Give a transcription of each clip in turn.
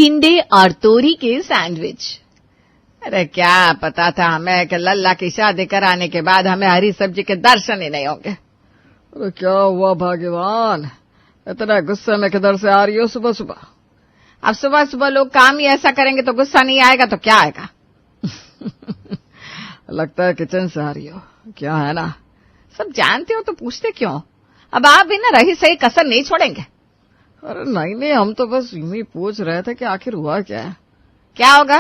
टिंडे और तोरी के सैंडविच। अरे क्या पता था हमें कि लल्ला की शादी कराने के बाद हमें हरी सब्जी के दर्शन ही नहीं होंगे। अरे क्या हुआ भाग्यवान, इतना गुस्से में किधर से आ रही हो सुबह सुबह? अब सुबह सुबह लोग काम ही ऐसा करेंगे तो गुस्सा नहीं आएगा तो क्या आएगा? लगता है किचन से आ रही हो। क्या है ना? सब जानते हो तो पूछते क्यों? अब आप भी ना रही सही कसर नहीं छोड़ेंगे। अरे नहीं, हम तो बस यूं ही पूछ रहे थे कि आखिर हुआ क्या है। क्या होगा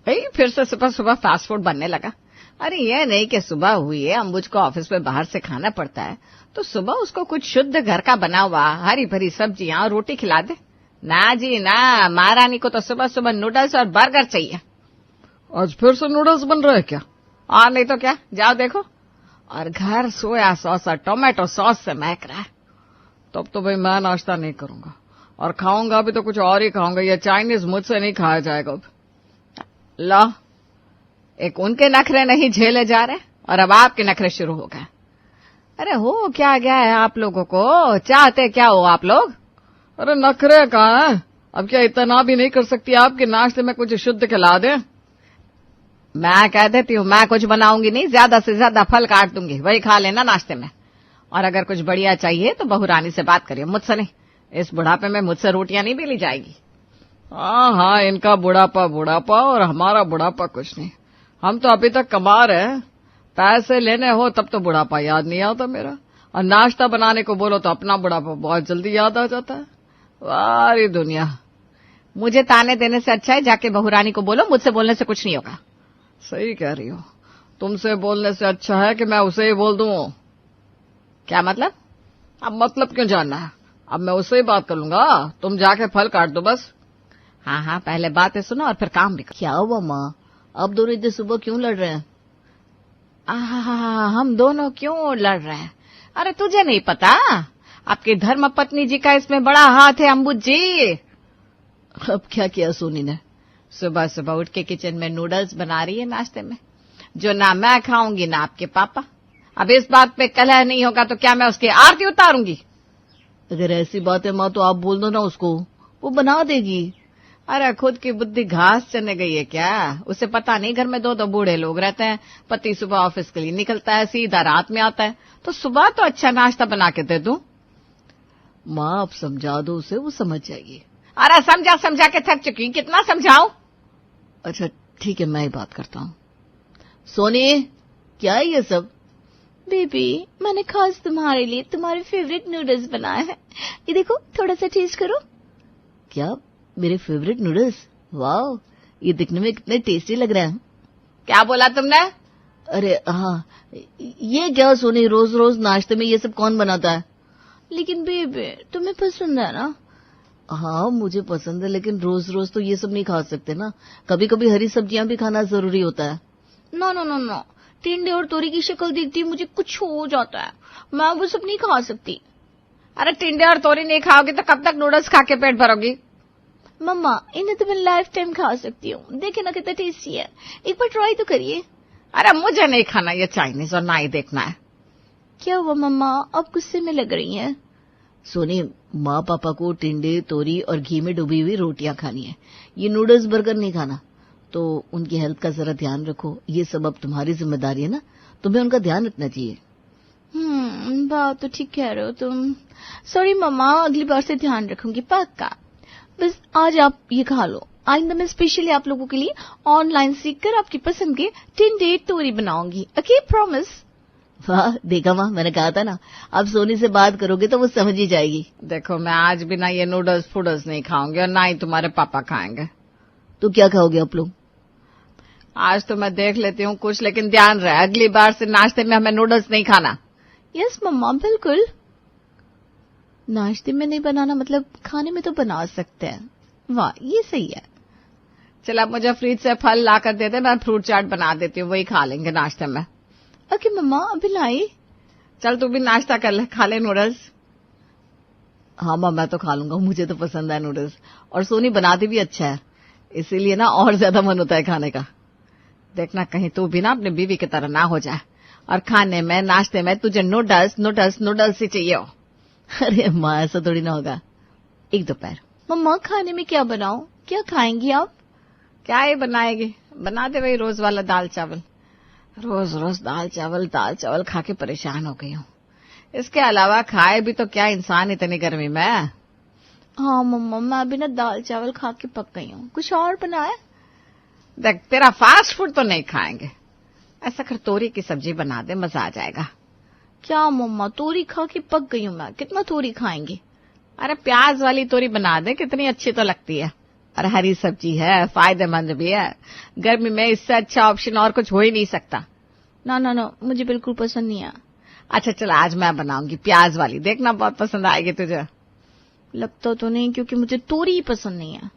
भाई? फिर से सुबह सुबह फास्ट फूड बनने लगा। अरे ये नहीं कि सुबह हुई है अंबुज को ऑफिस में बाहर से खाना पड़ता है तो सुबह उसको कुछ शुद्ध घर का बना हुआ हरी भरी सब्जियां और रोटी खिला दे। ना जी ना, महारानी को तो सुबह सुबह नूडल्स और बर्गर चाहिए। आज फिर से नूडल्स बन रहे हैं क्या? और नहीं तो क्या, जाओ देखो। और घर सोया सॉस और टोमेटो सॉस से महक रहा है। तब तो भाई मैं नाश्ता नहीं करूंगा और खाऊंगा भी तो कुछ और ही खाऊंगा। ये चाइनीज मुझसे नहीं खाया जाएगा। अब लो, एक उनके नखरे नहीं झेले जा रहे और अब आपके नखरे शुरू हो गए। अरे हो क्या गया है आप लोगों को? चाहते क्या हो आप लोग? अरे नखरे कहाँ है? अब क्या इतना भी नहीं कर सकती आपके नाश्ते में कुछ शुद्ध खिला दे? मैं कह देती हूँ मैं कुछ बनाऊंगी नहीं, ज्यादा से ज्यादा फल काट दूंगी, वही खा लेना नाश्ते में। और अगर कुछ बढ़िया चाहिए तो बहू रानी से बात करिए, मुझसे नहीं। इस बुढ़ापे में मुझसे रोटियां नहीं बेली जाएगी। हाँ, इनका बुढ़ापा और हमारा बुढ़ापा कुछ नहीं। हम तो अभी तक कमा रहे हैं। पैसे लेने हो तब तो बुढ़ापा याद नहीं आता मेरा, और नाश्ता बनाने को बोलो तो अपना बुढ़ापा बहुत जल्दी याद आ जाता है। वारी दुनिया। मुझे ताने देने से अच्छा है जाके बहू रानी को बोलो, मुझसे बोलने से कुछ नहीं होगा। सही कह रही हो। तुमसे बोलने से अच्छा है कि मैं उसे ही बोल दूं। क्या मतलब? अब मतलब क्यों जानना है? अब मैं उससे ही बात कर लूंगा। तुम जाके फल काट दो बस। हाँ, पहले बातें सुनो और फिर काम भी करो। क्या हुआ माँ, अब दोनों इतने सुबह क्यों लड़ रहे हैं? हम दोनों क्यों लड़ रहे हैं? अरे तुझे नहीं पता? आपकी धर्म पत्नी जी का इसमें बड़ा हाथ है अंबुज जी। अब क्या किया सोनी ने? सुबह सुबह उठ के किचन में नूडल्स बना रही है नाश्ते में, जो ना मैं खाऊंगी ना आपके पापा। अब इस बात पे कलह नहीं होगा तो क्या मैं उसकी आरती उतारूंगी? अगर ऐसी बात है माँ तो आप बोल दो ना उसको, वो बना देगी। अरे खुद की बुद्धि घास चने गई है क्या? उसे पता नहीं घर में दो दो बूढ़े लोग रहते हैं। पति सुबह ऑफिस के लिए निकलता है, सीधा रात में आता है, तो सुबह तो अच्छा नाश्ता बना के दे दूं। माँ आप समझा दो उसे, वो समझ जाएगी। अरे समझा समझा के थक चुकी, कितना समझाऊं? अच्छा ठीक है, मैं ही बात करता हूँ। सोनी, क्या है ये सब? बेबी, मैंने खास तुम्हारे लिए तुम्हारे फेवरेट नूडल्स बनाए हैं। ये देखो, थोड़ा सा टेस्ट करो। क्या, मेरे फेवरेट नूडल्स? वाह, ये दिखने में कितने टेस्टी लग रहे हैं। क्या बोला तुमने? अरे हाँ, ये क्या सोनी, रोज रोज नाश्ते में ये सब कौन बनाता है? लेकिन बेबी तुम्हें पसंद है ना? हाँ मुझे पसंद है, लेकिन रोज रोज तो ये सब नहीं खा सकते ना। कभी कभी हरी सब्जियां भी खाना जरूरी होता है। नो नो नो नो, टिंडे और तोरी की शक्ल देखती मुझे कुछ हो जाता है। मैं वो सब नहीं खा सकती। अरे टिंडे और तोरी नहीं खाओगी तो कब तक नूडल्स खा के पेट भरोगी? मम्मा, इन्हें तो मैं लाइफ टाइम खा सकती हूँ। देखे ना कितना टेस्टी है, एक बार ट्राई तो करिए। अरे मुझे नहीं खाना ये चाइनीज और ना ही देखना है। क्या हुआ मम्मा, आप गुस्से में लग रही हैं? सोनी, माँ पापा को टिंडे तोरी और घी में डूबी हुई रोटियां खानी है, ये नूडल्स बर्गर नहीं खाना। तो उनकी हेल्थ का जरा ध्यान रखो। ये सब अब तुम्हारी जिम्मेदारी है ना, तुम्हें उनका ध्यान रखना चाहिए। बात तो ठीक कह रहे हो तुम। सॉरी मम्मा, अगली बार से ध्यान रखूंगी पक्का। बस आज आप ये खा लो, आइंदा मैं स्पेशली आप लोगों के लिए ऑनलाइन सीखकर आपकी पसंद के टिंडे तोरी बनाऊंगी। Okay, promise. वाह, देखा माँ, मैंने कहा था ना, अब सोनी से बात करोगे तो वो समझ ही जाएगी। देखो, मैं आज भी ना ये नूडल्स फूडल्स नहीं खाऊंगी और ना ही तुम्हारे पापा खाएंगे। तो क्या खाओगे आप लोग? आज तो मैं देख लेती हूँ कुछ, लेकिन ध्यान रहे अगली बार से नाश्ते में हमें नूडल्स नहीं खाना। यस मम्मा, बिल्कुल। नाश्ते में नहीं बनाना मतलब खाने में तो बना सकते हैं। वाह, ये सही है। चल अब मुझे फ्रिज से फल ला कर दे दे, मैं फ्रूट चाट बना देती हूँ, वही खा लेंगे नाश्ते में। ओके मम्मा, अभी लाई। चल तू भी नाश्ता कर ले, खा ले नूडल्स। हाँ माँ, मैं तो खा लूंगा, मुझे तो पसंद है नूडल्स, और सोनी बनाती भी अच्छा है, इसीलिए ना और ज्यादा मन होता है खाने का। देखना कहीं तू भी ना अपनी बीवी की तरह ना हो जाए और खाने में नाश्ते में तुझे नूडल्स नूडल्स नूडल्स ही चाहिए हो। अरे माँ, ऐसा थोड़ी ना होगा। एक दोपहर मम्मा खाने में क्या बनाऊं? क्या खाएंगी आप? क्या ही बनाएगी? बना दे वही रोज वाला दाल चावल। रोज रोज दाल चावल खा के परेशान हो गई हूँ। इसके अलावा खाए भी तो क्या इंसान इतनी गर्मी में? हाँ मम्मा, मैं भी ना दाल चावल खा के पक गई हूँ। कुछ और बनाए? देख, तेरा फास्ट फूड तो नहीं खाएंगे। ऐसा कर तोरी की सब्जी बना दे, मजा आ जाएगा। क्या मम्मा, तोरी खा के पक गई हूँ मैं। कितना तोरी खाएंगी? अरे प्याज वाली तोरी बना दे, कितनी अच्छी तो लगती है। और हरी सब्जी है, फायदेमंद भी है। गर्मी में इससे अच्छा ऑप्शन और कुछ हो ही नहीं सकता। ना, मुझे बिल्कुल पसंद नहीं है। अच्छा चल, आज मैं बनाऊंगी प्याज वाली, देखना बहुत पसंद आएगी तुझे। लगता तो नहीं, क्योंकि मुझे तोरी ही पसंद नहीं है।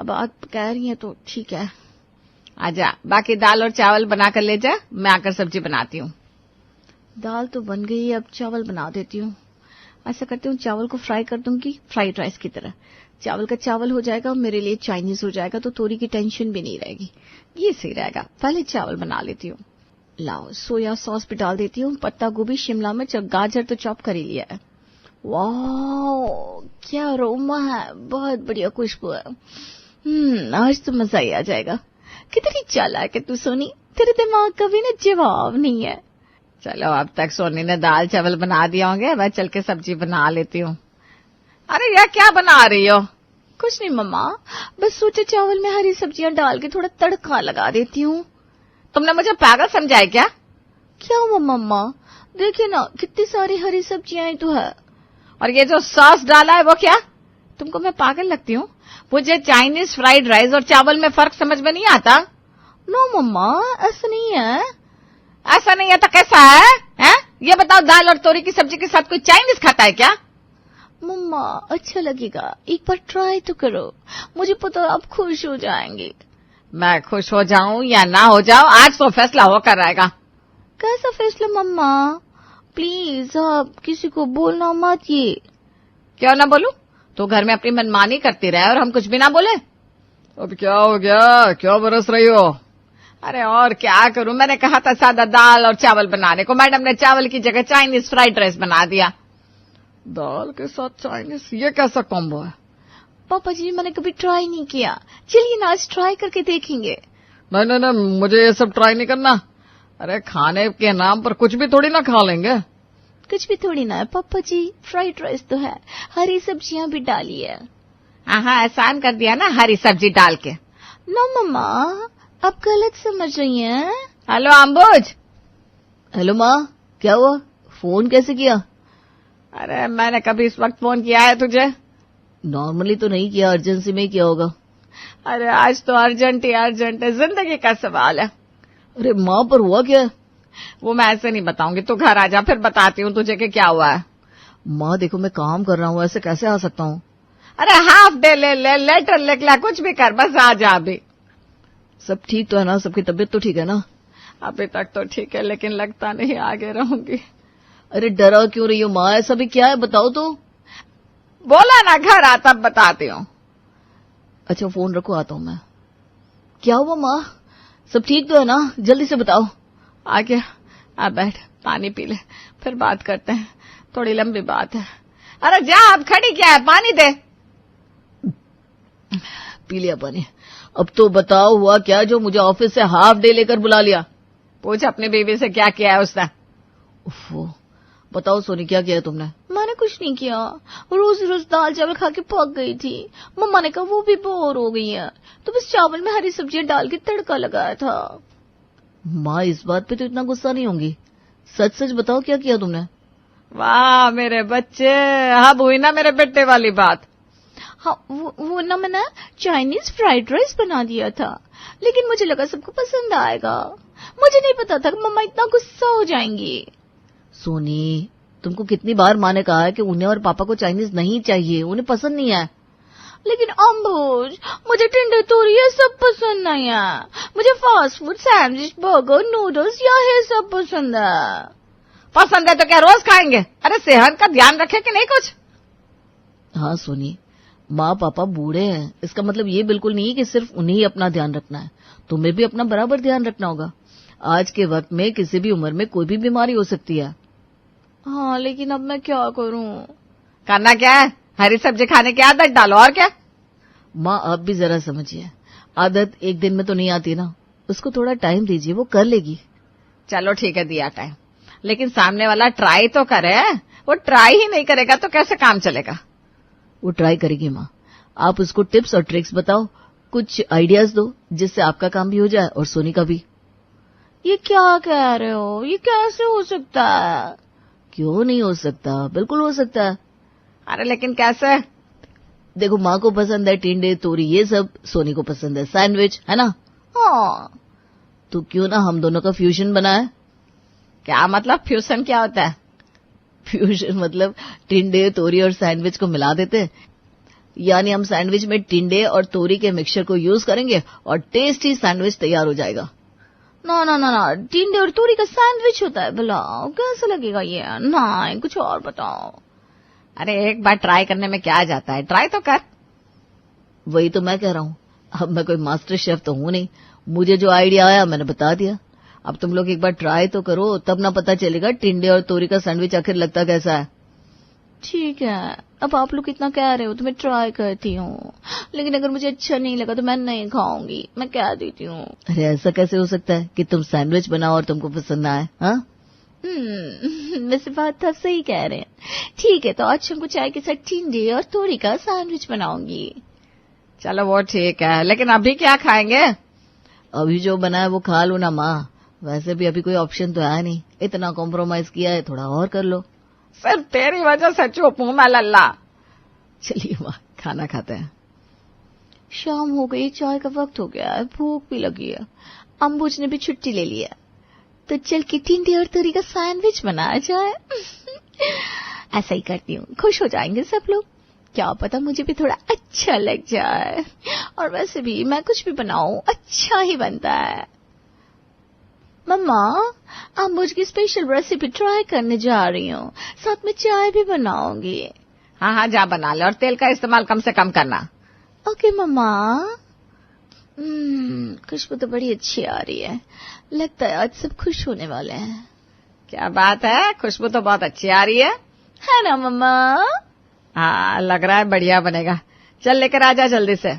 अब आप कह रही हैं तो ठीक है। आजा, बाकी दाल और चावल बना कर ले जा, मैं आकर सब्जी बनाती हूँ। दाल तो बन गई है, अब चावल बना देती हूँ। ऐसा करती हूँ, चावल को फ्राई कर दूंगी, फ्राइड राइस की तरह। चावल का चावल हो जाएगा, मेरे लिए चाइनीज हो जाएगा, तो तोरी की टेंशन भी नहीं रहेगी। ये सही रहेगा। पहले चावल बना लेती हूँ। लाओ, सोया सॉस भी डाल देती हूँ। पत्ता गोभी, शिमला मिर्च और गाजर तो चॉप कर ही लिया है। वाह, क्या अरोमा है, बहुत बढ़िया खुशबू है। आज तो मजा ही आ जाएगा। कितनी चालाक है तू सोनी, तेरे दिमाग का भी ना जवाब नहीं है। चलो, अब तक सोनी ने दाल चावल बना दिया होंगे, मैं चल के सब्जी बना लेती हूँ। अरे यार, क्या बना रही हो? कुछ नहीं मम्मा, बस सोचे चावल में हरी सब्जियां डाल के थोड़ा तड़का लगा देती हूँ। तुमने मुझे पागल समझा है क्या? क्या हुआ मम्मा, देखिए ना कितनी सारी हरी सब्जियां तो है। और ये जो सॉस डाला है वो क्या? तुमको मैं पागल लगती हूँ? मुझे चाइनीज फ्राइड राइस और चावल में फर्क समझ में नहीं आता। नो मम्मा, ऐसा नहीं है। ऐसा नहीं है तो कैसा है? ये बताओ, दाल और तोरी की सब्जी के साथ कोई चाइनीज खाता है क्या? मम्मा, अच्छा लगेगा, एक बार ट्राई तो करो। मुझे पता है आप खुश हो जाएंगे। मैं खुश हो जाऊं या ना हो जाऊं, आज तो फैसला होकर रहेगा। कैसा फैसला मम्मा? प्लीज आप किसी को बोलना मत। ये क्यों ना बोलूं? तो घर में अपनी मनमानी करती रहे और हम कुछ भी ना बोले। अब क्या हो गया, क्यों बरस रही हो? अरे और क्या करूं, मैंने कहा था सादा दाल और चावल बनाने को, मैडम ने चावल की जगह चाइनीज फ्राइड राइस बना दिया। दाल के साथ चाइनीज, ये कैसा कॉम्बो है? पापा जी, मैंने कभी ट्राई नहीं किया। चलिए ना, आज ट्राई करके देखेंगे। नहीं, मुझे ये सब ट्राई नहीं करना। अरे खाने के नाम पर कुछ भी थोड़ी ना खा लेंगे। कुछ भी थोड़ी ना है पापा जी, फ्राइड राइस तो है, हरी सब्जियां भी डाली है। हाँ, एहसान कर दिया ना हरी सब्जी डाल के। नो मम्मा, आप गलत समझ रही हैं। हेलो अंबुज। हेलो माँ, क्या हुआ, फोन कैसे किया? अरे मैंने कभी इस वक्त फोन किया है तुझे? नॉर्मली तो नहीं किया, अर्जेंसी में ही किया होगा। अरे आज तो अर्जेंट ही अर्जेंट है, जिंदगी का सवाल है। अरे माँ, पर हुआ क्या? वो मैं ऐसे नहीं बताऊंगी, तू घर आ जा, फिर बताती हूँ तुझे कि क्या हुआ है। माँ देखो, मैं काम कर रहा हूँ, ऐसे कैसे आ सकता हूँ? अरे हाफ डे ले ले, लेटर लिख ले, कुछ भी कर, बस आ जा अभी। सब ठीक तो है ना? सबकी तबीयत तो ठीक है ना? अभी तक तो ठीक है, लेकिन लगता नहीं आगे रहूंगी। अरे डरा क्यों रही हो माँ, ऐसा भी क्या है, बताओ तो। बोला ना घर आ तब बताती हूँ। अच्छा फोन रखो, आता हूँ मैं। क्या हुआ माँ, सब ठीक तो है ना? जल्दी से बताओ। आ गया, आ बैठ, पानी पी ले, फिर बात करते हैं, थोड़ी लंबी बात है। अरे जा, अब खड़ी क्या है, पानी दे। पी लिया पानी। अब तो बताओ हुआ क्या जो मुझे ऑफिस से हाफ डे लेकर बुला लिया? पूछ अपनी बीवी से क्या किया है उसने। उफ़ो, बताओ सोनी, क्या किया है तुमने? मैंने कुछ नहीं किया, रोज रोज दाल चावल खा के पक गई थी। मम्मा ने कहा वो भी बोर हो गई है, तो बस चावल में हरी सब्जियां डाल के तड़का लगाया था। माँ इस बात पे तो इतना गुस्सा नहीं होंगी, सच सच बताओ क्या किया तुमने? वाह मेरे बच्चे, अब हुई ना मेरे बेटे वाली बात। हाँ, वो ना मैंने चाइनीज फ्राइड राइस बना दिया था, लेकिन मुझे लगा सबको पसंद आएगा। मुझे नहीं पता था कि मम्मा इतना गुस्सा हो जाएंगी। सोनी, तुमको कितनी बार माँ ने कहा है कि उन्हें और पापा को चाइनीज नहीं चाहिए, उन्हें पसंद नहीं है। लेकिन अम्बुज, मुझे टिंडे तोरी ये सब पसंद नहीं है। मुझे fast food, sandwich, burger, noodles ये सब पसंद है। पसंद है तो क्या रोज खाएंगे? अरे सेहत का ध्यान रखे कि नहीं कुछ? हाँ सोनी, माँ पापा बूढ़े हैं, इसका मतलब ये बिल्कुल नहीं कि सिर्फ उन्हें ही अपना ध्यान रखना है, तुम्हें भी अपना बराबर ध्यान रखना होगा। आज के वक्त में किसी भी उम्र में कोई भी बीमारी हो सकती है। हाँ, लेकिन अब मैं क्या करूं? करना क्या है? हरी सब्जी खाने की आदत डालो, और क्या। माँ आप भी जरा समझिए, आदत एक दिन में तो नहीं आती ना, उसको थोड़ा टाइम दीजिए, वो कर लेगी। चलो ठीक है, दिया टाइम, लेकिन सामने वाला ट्राई तो करे। वो ट्राई ही नहीं करेगा तो कैसे काम चलेगा। वो ट्राई करेगी माँ, आप उसको टिप्स और ट्रिक्स बताओ, कुछ आइडियाज दो जिससे आपका काम भी हो जाए और सोनी का भी। ये क्या कह रहे हो, ये कैसे हो सकता है? क्यों नहीं हो सकता, बिल्कुल हो सकता है। अरे लेकिन कैसे। देखो माँ को पसंद है टिंडे तोरी ये सब, सोनी को पसंद है सैंडविच, है ना। हाँ, तो क्यों ना हम दोनों का फ्यूजन बनाए। क्या मतलब, फ्यूजन क्या होता है। फ्यूजन मतलब टिंडे तोरी और सैंडविच को मिला देते, यानी हम सैंडविच में टिंडे और तोरी के मिक्सचर को यूज करेंगे और टेस्टी सैंडविच तैयार हो जाएगा। ना ना ना ना, टिंडे और तोरी का सैंडविच होता है भला, कैसा लगेगा ये? ना, कुछ और बताओ। अरे एक बार ट्राई करने में क्या जाता है, ट्राई तो कर। वही तो मैं कह रहा हूँ, अब मैं कोई मास्टर शेफ तो हूं नहीं, मुझे जो आइडिया आया मैंने बता दिया। अब तुम लोग एक बार ट्राई तो करो, तब ना पता चलेगा टिंडे और तोरी का सैंडविच आखिर लगता कैसा है। ठीक है, अब आप लोग इतना कह रहे हो तो मैं ट्राई करती हूँ, लेकिन अगर मुझे अच्छा नहीं लगा तो मैं नहीं खाऊंगी, मैं कह देती हूँ। अरे ऐसा कैसे हो सकता है कि तुम सैंडविच बनाओ और तुमको पसंद ना आए। हाँ वैसे बात तो सही कह रहे हैं। ठीक है, तो आज शाम को चाय के साथ टिंडे और तोरी का सैंडविच बनाऊंगी। चलो वो ठीक है, लेकिन अभी क्या खाएंगे। अभी जो बना है वो खा लो ना माँ, वैसे भी अभी कोई ऑप्शन तो है नहीं, इतना कॉम्प्रोमाइज किया है, थोड़ा और कर लो। सिर्फ तेरी वजह से चुप हूं मैं लल्ला। चलिए माँ खाना खाते हैं। शाम हो गई, चाय का वक्त हो गया है, भूख भी लगी है, अम्बुज ने भी छुट्टी ले लिया, तो चल के टिंडे और तोरी का सैंडविच बनाया जाए। ऐसा ही करती हूँ, खुश हो जाएंगे सब लोग, क्या पता मुझे भी थोड़ा अच्छा लग जाए। और वैसे भी मैं कुछ भी बनाऊं अच्छा ही बनता है। मम्मा, अम्बुज की स्पेशल रेसिपी ट्राई करने जा रही हूँ, साथ में चाय भी बनाऊंगी। हाँ हाँ जा बना ले, और तेल का इस्तेमाल कम से कम करना। ओके मम्मा। खुशबू तो बड़ी अच्छी आ रही है, लगता है आज सब खुश होने वाले हैं। क्या बात है, खुशबू तो बहुत अच्छी आ रही है ना मम्मा। हाँ लग रहा है बढ़िया बनेगा, चल लेकर आ जा जल्दी से।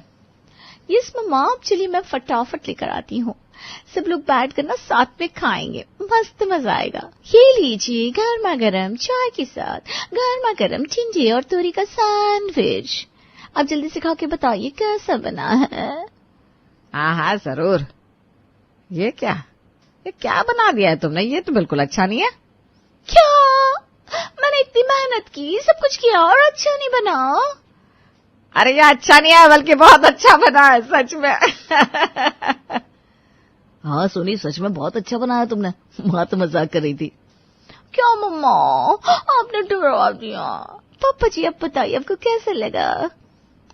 यस मम्मा, अब चलिए मैं फटाफट लेकर आती हूँ, सब लोग बैठ कर ना साथ में खाएंगे, मस्त मजा आएगा। ये लीजिए गर्मा गर्म चाय के साथ गर्मा गर्म टिंडे और तोरी का सैंडविच। अब जल्दी से खा के बताइए कैसा बना है। हाँ हाँ जरूर। ये क्या बना दिया है तुमने, ये तो बिल्कुल अच्छा नहीं है। क्या? मैंने इतनी मेहनत की, सब कुछ किया और अच्छा नहीं बना? अरे ये अच्छा नहीं है, बल्कि बहुत अच्छा बना है सच में। हाँ सोनी सच में बहुत अच्छा बनाया तुमने, माँ तो मजाक कर रही थी। क्या मम्मा, आपने डरा दिया। पापा जी अब बताइए आपको कैसा लगा।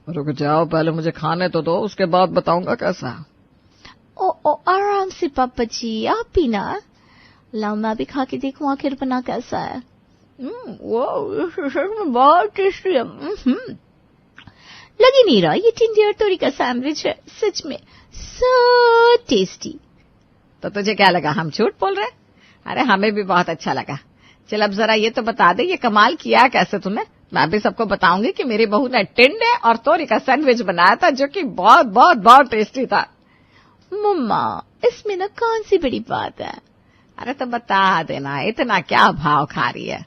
रुक जाओ, पहले मुझे खाने तो दो, उसके बाद बताऊंगा कैसा। ओ आराम से पापा जी, आप भी ना। लाओ मैं भी खा के देखूं आखिर बना कैसा है। वो बहुत टेस्टी है। लग ही नहीं रहा ये टिंडे और तोरी का सैंडविच है, सच में सो टेस्टी। तो तुझे क्या लगा हम झूठ बोल रहे? अरे हमें भी बहुत अच्छा लगा। चल अब जरा ये तो बता दे, ये कमाल किया कैसे तूने। मैं भी सबको बताऊंगी कि मेरी बहू ने टिंडे और तोरी का सैंडविच बनाया था, जो कि बहुत बहुत बहुत टेस्टी था। मम्मा इसमें ना कौन सी बड़ी बात है। अरे तो बता देना, इतना क्या भाव खा रही है।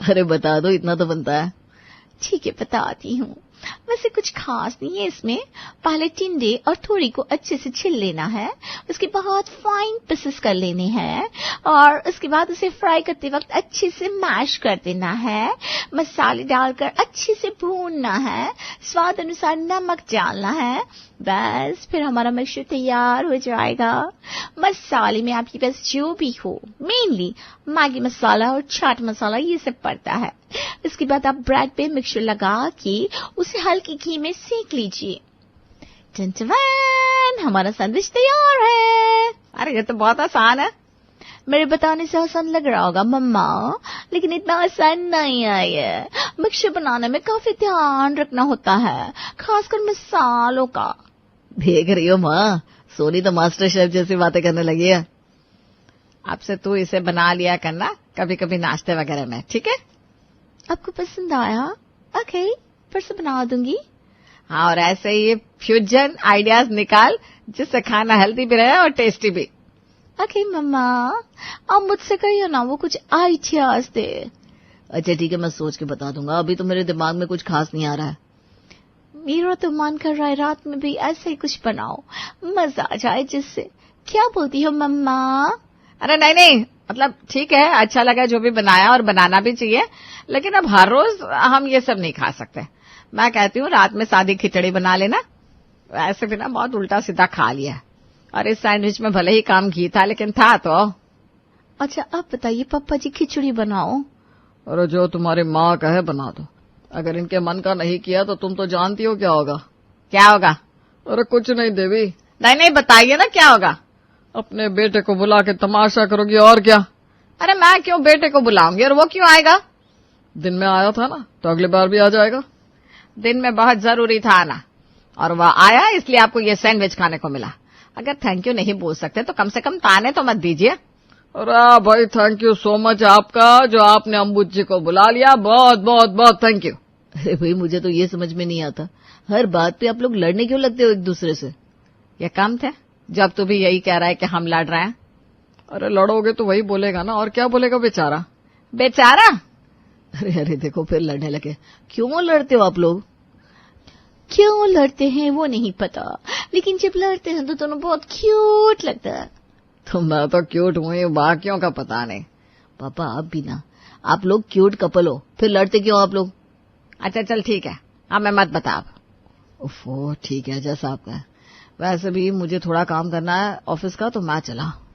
अरे बता दो, इतना तो बनता है। ठीक है बताती हूँ, वैसे कुछ खास नहीं है इसमें। पहले टिंडे और तोरी को अच्छे से छिल लेना है, उसके बाद फाइन पीसेस कर लेने हैं, और उसके बाद उसे फ्राई करते वक्त अच्छे से मैश कर देना है। मसाले डालकर अच्छे से भूनना है, स्वाद अनुसार नमक डालना है। बस फिर हमारा मिक्सचर तैयार हो जाएगा। मसाले में आपके पास जो भी हो, मेनली मैगी मसाला और चाट मसाला ये सब पड़ता है। इसके बाद आप ब्रेड पे मिक्सचर लगा के उसे हल्के घी में सेक लीजिए। टन हमारा सैंडविच तैयार है। अरे ये तो बहुत आसान है। मेरे बताने से आसान लग रहा होगा मम्मा, लेकिन इतना आसान नहीं है ये। मिक्सचर बनाने में काफी ध्यान रखना होता है, खासकर मसालों का। देख रही हो माँ, सोनी तो मास्टर शेफ जैसी बातें करने लगी है। अब से तू इसे बना लिया करना कभी कभी नाश्ते वगैरह में, ठीक है। आपको पसंद आया? ओके फिर से बना दूंगी। हाँ, और ऐसे ही फ्यूजन आइडियाज निकाल जिससे खाना हेल्दी भी रहे और टेस्टी भी। ओके मम्मा, आप मुझसे कहिए ना वो कुछ आइडियाज दे। अच्छा ठीक है, मैं सोच के बता दूंगा, अभी तो मेरे दिमाग में कुछ खास नहीं आ रहा है। मेरा तो मन कर रहा है रात में भी ऐसे ही कुछ बनाओ, मजा आ जाए जिससे। क्या बोलती हो मम्मा? अरे नहीं नहीं, मतलब ठीक है, अच्छा लगा जो भी बनाया और बनाना भी चाहिए, लेकिन अब हर रोज हम ये सब नहीं खा सकते। मैं कहती हूँ रात में सादी खिचड़ी बना लेना। वैसे भी ना बहुत उल्टा सीधा खा लिया, और इस सैंडविच में भले ही काम घी था लेकिन था तो। अच्छा अब बताइए पापा जी, खिचड़ी बनाओ। अरे जो तुम्हारी माँ कहे बना दो, अगर इनके मन का नहीं किया तो तुम तो जानती हो क्या होगा। क्या होगा? अरे कुछ नहीं देवी। नहीं नहीं, बताइए ना क्या होगा। अपने बेटे को बुला के तमाशा करोगी और क्या। अरे मैं क्यों बेटे को बुलाऊंगी, और वो क्यों आएगा? दिन में आया था ना, तो अगली बार भी आ जाएगा। दिन में बहुत जरूरी था आना, और वह आया इसलिए आपको ये सैंडविच खाने को मिला। अगर थैंक यू नहीं बोल सकते तो कम से कम ताने तो मत दीजिए। अरे भाई थैंक यू सो मच आपका, जो आपने अम्बुज जी को बुला लिया, बहुत बहुत बहुत थैंक यू। अरे भाई मुझे तो ये समझ में नहीं आता, हर बात पे आप लोग लड़ने क्यों लगते हो एक दूसरे से? ये कम थे जब तू भी यही कह रहा है कि हम लड़ रहे हैं। अरे लड़ोगे तो वही बोलेगा ना, और क्या बोलेगा बेचारा। बेचारा? अरे अरे देखो फिर लड़ने लगे। क्यों लड़ते हो आप लोग? क्यों लड़ते हैं वो नहीं पता, लेकिन जब लड़ते हैं तो दोनों बहुत क्यूट लगता है। तो मैं तो क्यूट हुई, बाकियों का पता नहीं। पापा आप भी ना, आप लोग क्यूट कपल हो, फिर लड़ते क्यों आप लोग? अच्छा चल ठीक है, हमें मत बता अब। ओफो ठीक है, जैसा आपका है। वैसे भी मुझे थोड़ा काम करना है ऑफिस का, तो मैं चला।